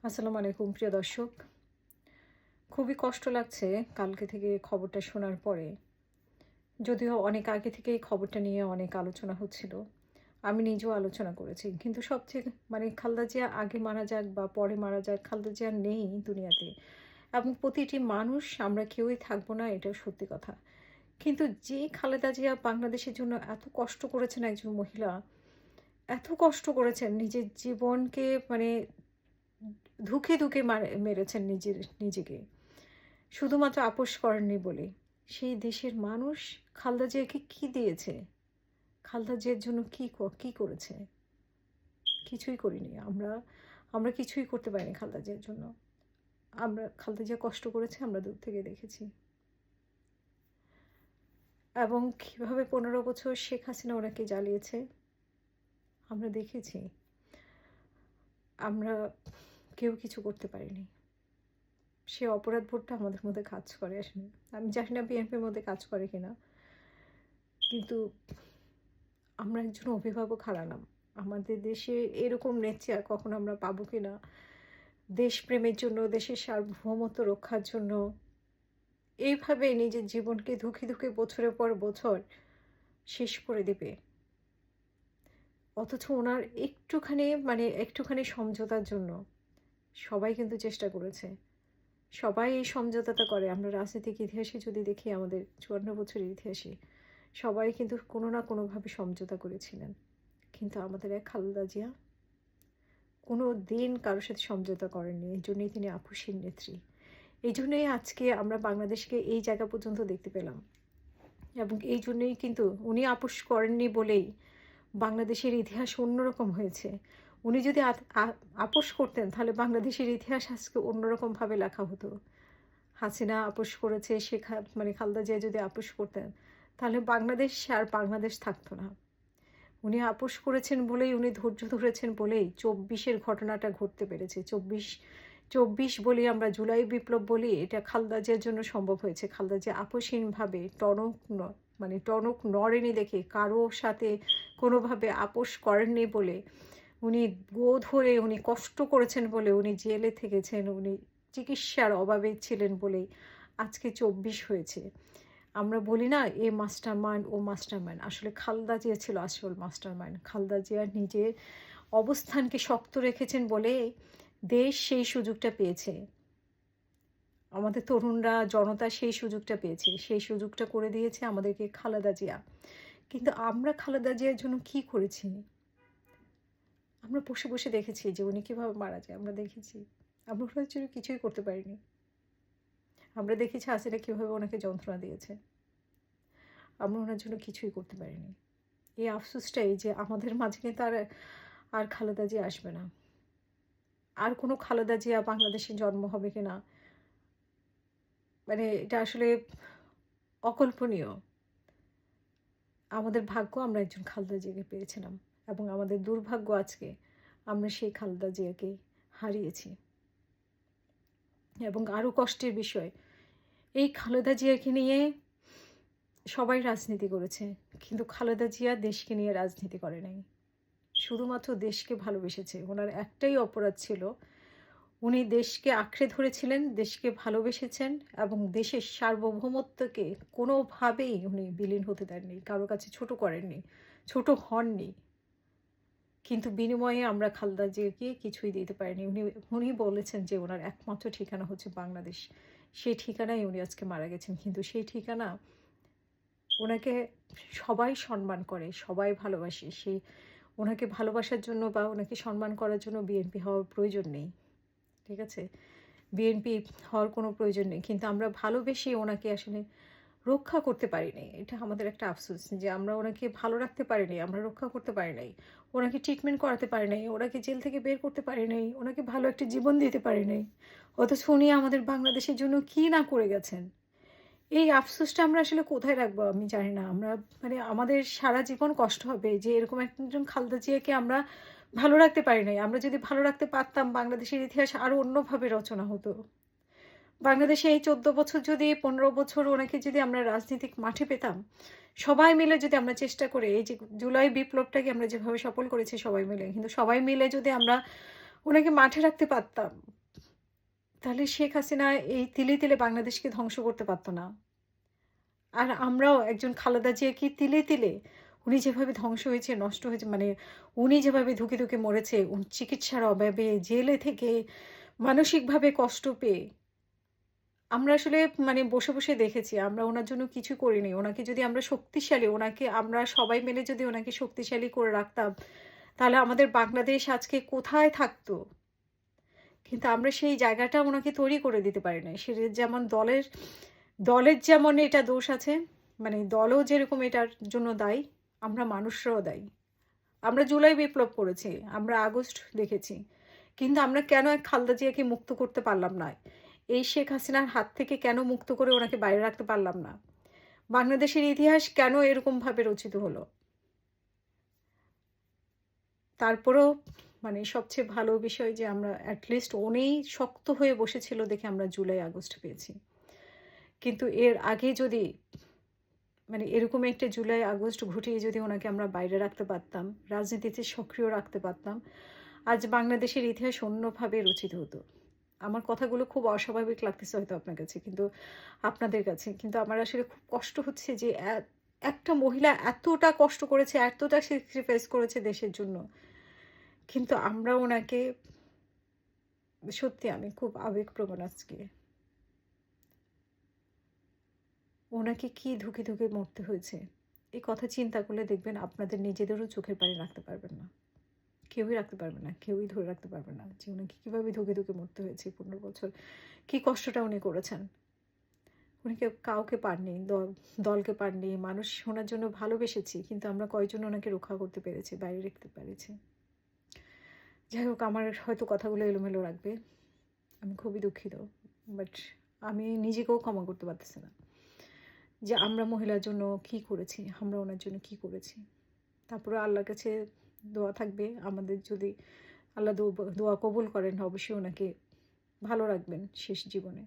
আসসালামু আলাইকুম প্রিয় দর্শক। খুবই কষ্ট লাগছে কালকে থেকে খবরটা শোনার পরে। যদিও অনেক আগে থেকেই খবরটা নিয়ে অনেক আলোচনা হচ্ছিল। আমি নিজেও আলোচনা করেছি। কিন্তু সবচেয়ে খালেদা জিয়া আগে মারা যাক বা পরে মারা যাক, খালেদা জিয়া নেই দুনিয়াতে। এবং প্রতিটি মানুষ আমরা কেউই থাকবো না, এটাও সত্যি কথা। কিন্তু যে খালেদা জিয়া বাংলাদেশের জন্য এত কষ্ট করেছেন একজন মহিলা, এত কষ্ট করেছেন নিজের জীবনকে ধুঁকে ধুঁকে মেরেছেন নিজেকে। শুধুমাত্র আপোস করেননি বলে। সেই দেশের মানুষ খালেদা জিয়াকে কী দিয়েছে? খালেদা জিয়ার জন্য কী করেছে? কিছুই করিনি। আমরা কিছুই করতে পারিনি খালেদা জিয়ার জন্য। খালেদা জিয়া কষ্ট করেছে, আমরা দূর থেকে দেখেছি। এবং কীভাবে ১৫ বছর শেখ হাসিনা ওনাকে জ্বালিয়েছে আমরা দেখেছি। আমরা কেউ কিছু করতে পারিনি। সে অপরাধবোধটা আমাদের মধ্যে কাজ করে আসলে। আমি জানি না বিএনপির মধ্যে কাজ করে কিনা। কিন্তু আমরা একজন অভিভাবক হারালাম। আমাদের দেশে এরকম নেচে আর কখনো আমরা পাবো কিনা। দেশপ্রেমের জন্য, দেশের সার্বভৌমত্ব রক্ষার জন্য এইভাবে নিজের জীবনকে ধুঁকে ধুঁকে বছরের পর বছর শেষ করে দেবে। অথচ ওনার একটুখানি সমঝোতার জন্য সবাই কিন্তু চেষ্টা করেছে। সবাই এই সমঝোতাটা করে। আমরা রাজনৈতিক ইতিহাসে যদি দেখি, আমাদের ৫৪ বছরের ইতিহাসে সবাই কিন্তু কোনো না কোনোভাবে সমঝোতা করেছিলেন। কিন্তু আমাদের এক খালেদা জিয়া কোনো দিন কারোর সাথে সমঝোতা করেননি। এই জন্যই তিনি আপোষহীন নেত্রী। এই জন্যই আজকে আমরা বাংলাদেশকে এই জায়গা পর্যন্ত দেখতে পেলাম। এবং এই জন্যই কিন্তু উনি আপোষ করেননি বলেই বাংলাদেশের ইতিহাস অন্যরকম হয়েছে। উনি যদি আপোষ করতেন তাহলে বাংলাদেশের ইতিহাস আজকে অন্যরকমভাবে লেখা হতো। হাসিনা আপোষ করেছে, খালেদা জিয়া যদি আপোষ করতেন তাহলে বাংলাদেশ আর বাংলাদেশ থাকতো না। উনি আপোষ করেছেন বলেই, উনি ধৈর্য ধরেছেন বলেই ২৪-এর ঘটনাটা ঘটতে পেরেছে। ২৪ বলি, আমরা জুলাই বিপ্লব বলি, এটা খালেদা জিয়ার জন্য সম্ভব হয়েছে। খালেদা জিয়া আপোষহীনভাবে টনক নড়েনি দেখে, কারো সাথে কোনোভাবে আপোষ করেননি বলে, উনি ধরে উনি কষ্ট করেছেন বলে, উনি জেলে থেকেছেন, উনি চিকিৎসার অভাবে ছিলেন বলেই আজকে ২৪ হয়েছে। আমরা বলি না এ মাস্টারমাইন্ড, ও মাস্টারমাইন্ড। আসলে খালেদা জিয়া ছিল আসল মাস্টারমাইন্ড। খালেদা জিয়া নিজের অবস্থানকে শক্ত রেখেছেন বলে দেশ সেই সুযোগটা পেয়েছে। আমাদের তরুণরা, জনতা সেই সুযোগটা পেয়েছে। সেই সুযোগটা করে দিয়েছে আমাদেরকে খালেদা জিয়া। কিন্তু আমরা খালেদা জিয়ার জন্য কী করেছি? আমরা বসে বসে দেখেছি যে উনি কীভাবে মারা যায়। আমরা দেখেছি। আমরা ওনার জন্য কিছুই করতে পারিনি। আমরা দেখেছি হাসিনা কীভাবে ওনাকে যন্ত্রণা দিয়েছে। আমরা ওনার জন্য কিছুই করতে পারিনি। এই আফসোসটাই যে আমাদের মাঝে কিন্তু আর খালেদা জিয়া আসবে না। আর কোনো খালেদা জিয়া বাংলাদেশে জন্ম হবে কিনা, এটা আসলে অকল্পনীয়। আমাদের ভাগ্য আমরা একজন খালেদা জিয়াকে পেয়েছিলাম, এবং আমাদের দুর্ভাগ্য আজকে আমরা সেই খালেদা জিয়াকে হারিয়েছি। এবং আরও কষ্টের বিষয়, এই খালেদা জিয়াকে নিয়ে সবাই রাজনীতি করেছে, কিন্তু খালেদা জিয়া দেশকে নিয়ে রাজনীতি করে নাই। শুধুমাত্র দেশকে ভালোবেসেছে। ওনার একটাই অপরাধ ছিল, উনি দেশকে আঁকড়ে ধরেছিলেন, দেশকে ভালোবেসেছেন এবং দেশের সার্বভৌমত্বকে কোনোভাবেই উনি বিলীন হতে দেননি, কারো কাছে ছোট করেননি, ছোট হননি। কিন্তু বিনিময়ে আমরা খালেদা জিয়াকে কিছুই দিতে পারিনি। উনি বলেছেন যে ওনার একমাত্র ঠিকানা হচ্ছে বাংলাদেশ। সেই ঠিকানায় উনি আজকে মারা গেছেন। কিন্তু সেই ঠিকানা, ওনাকে সবাই সম্মান করে, সবাই ভালোবাসে। ওনাকে ভালোবাসার জন্য বা ওনাকে সম্মান করার জন্য বিএনপি হওয়ার প্রয়োজন নেই। ঠিক আছে? বিএনপি হওয়ার কোনো প্রয়োজন নেই। কিন্তু আমরা ভালোবেসে ওনাকে আসলে রক্ষা করতে পারি নাই। এটা আমাদের একটা আফসোস যে আমরা ওনাকে ভালো রাখতে পারি নাই, আমরা রক্ষা করতে পারি নাই। ওনাকে ট্রিটমেন্ট করাতে পারি নাই, ওনাকে জেল থেকে বের করতে পারি নাই, ওনাকে ভালো একটা জীবন দিতে পারি নাই। অথচ উনি আমাদের বাংলাদেশের জন্য কী না করে গেছেন। এই আফসোসটা আমরা আসলে কোথায় রাখবো আমি জানি না। আমাদের সারা জীবন কষ্ট হবে যে এরকম একজন খালেদা জিয়াকে আমরা ভালো রাখতে পারি নাই। আমরা যদি ভালো রাখতে পারতাম, বাংলাদেশের ইতিহাস আরও অন্যভাবে রচনা হতো। বাংলাদেশে এই ১৪ বছর, যদি ১৫ বছর ওনাকে যদি আমরা রাজনৈতিক মাঠে পেতাম, সবাই মিলে যদি আমরা চেষ্টা করে, এই যে জুলাই বিপ্লবটাকে আমরা যেভাবে সফল করেছি সবাই মিলে, কিন্তু সবাই মিলে যদি আমরা ওনাকে মাঠে রাখতে পারতাম, তাহলে শেখ হাসিনা এই তিলে, তিলে বাংলাদেশকে ধ্বংস করতে পারত না। আর আমরাও একজন খালেদা জিয়া কি তিলে, তিলে উনি যেভাবে ধ্বংস হয়েছে, নষ্ট হয়েছে মানে উনি যেভাবে ধুঁকে, ধুঁকে মরেছে, চিকিৎসার অভাবে, জেলে থেকে, মানসিকভাবে কষ্ট পেয়ে আমরা আসলে মানে বসে, বসে দেখেছি। আমরা উনার জন্য কিছু করিনি। উনাকে যদি আমরা শক্তিশালী উনাকে আমরা সবাই মিলে যদি উনাকে শক্তিশালী করে রাখতাম, তাহলে আমাদের বাংলাদেশ আজকে কোথায় থাকতো? কিন্তু আমরা সেই জায়গাটা উনাকে তৈরি করে দিতে পারি নাই। সে যেমন দলের যেমন এটা দোষ আছে, মানে দলও যেরকম এটার জন্য দায়ী, আমরা মানুষরাও দায়ী। আমরা জুলাই বিপ্লব করেছি, আমরা আগস্ট দেখেছি। কিন্তু আমরা কেন এক খালেদা জিয়াকে মুক্ত করতে পারলাম না? এই শেখ হাসিনার হাত থেকে কেন মুক্ত করে ওনাকে বাইরে রাখতে পারলাম না? বাংলাদেশের ইতিহাস কেন এরকমভাবে রচিত হলো? তারপরেও মানে সবচেয়ে ভালো বিষয় যে আমরা এট লিস্ট উনি শক্ত হয়ে বসেছিল দেখে আমরা জুলাই আগস্ট পেয়েছি। কিন্তু এর আগে যদি মানে এরকম একটা জুলাই আগস্ট ঘটিয়ে যদি ওনাকে আমরা বাইরে রাখতে পারতাম, রাজনীতিতে সক্রিয় রাখতে পারতাম, আজ বাংলাদেশের ইতিহাস অন্যভাবে রচিত হতো। আমার কথাগুলো খুব অস্বাভাবিক লাগতেছে হয়তো আপনার কাছে, কিন্তু আপনাদের কাছে। কিন্তু আমার আসলে খুব কষ্ট হচ্ছে যে একটা মহিলা এতটা কষ্ট করেছে, এতটা স্যাক্রিফাইস করেছে দেশের জন্য। কিন্তু আমরা ওনাকে সত্যি আমি খুব আবেগপ্রবণ আজকে। ওনাকে কি ধুঁকে, ধুঁকে মরতে হয়েছে। এই কথা চিন্তা করলে দেখবেন আপনাদের নিজেদেরও চোখের পানি রাখতে পারবেন না। কেউই রাখতে পারবে না। কেউই ধরে রাখতে পারবে না যে উনাকে কীভাবে ধুকে, ধুকে মরতে হয়েছে ১৫ বছর। কী কষ্টটা উনি করেছেন। উনি কাউকে পাননি, দলকে পাননি। মানুষ ওনার জন্য ভালোবেসেছি। কিন্তু আমরা কয়জন ওনাকে রক্ষা করতে পেরেছি, বাইরে রাখতে পেরেছি। যাই হোক আমার হয়তো কথাগুলো এলোমেলো রাখবে। আমি খুবই দুঃখিত। বাট আমি নিজেকেও ক্ষমা করতে পারতেছি না। যে আমরা মহিলার জন্য কী করেছি, আমরা ওনার জন্য কী করেছি। তারপরেও আল্লাহর কাছে দোয়া থাকবে আমাদের যদি আল্লাহ দোয়া কবুল করেন অবশ্যই ওনাকে ভালো রাখবেন শেষ জীবনে।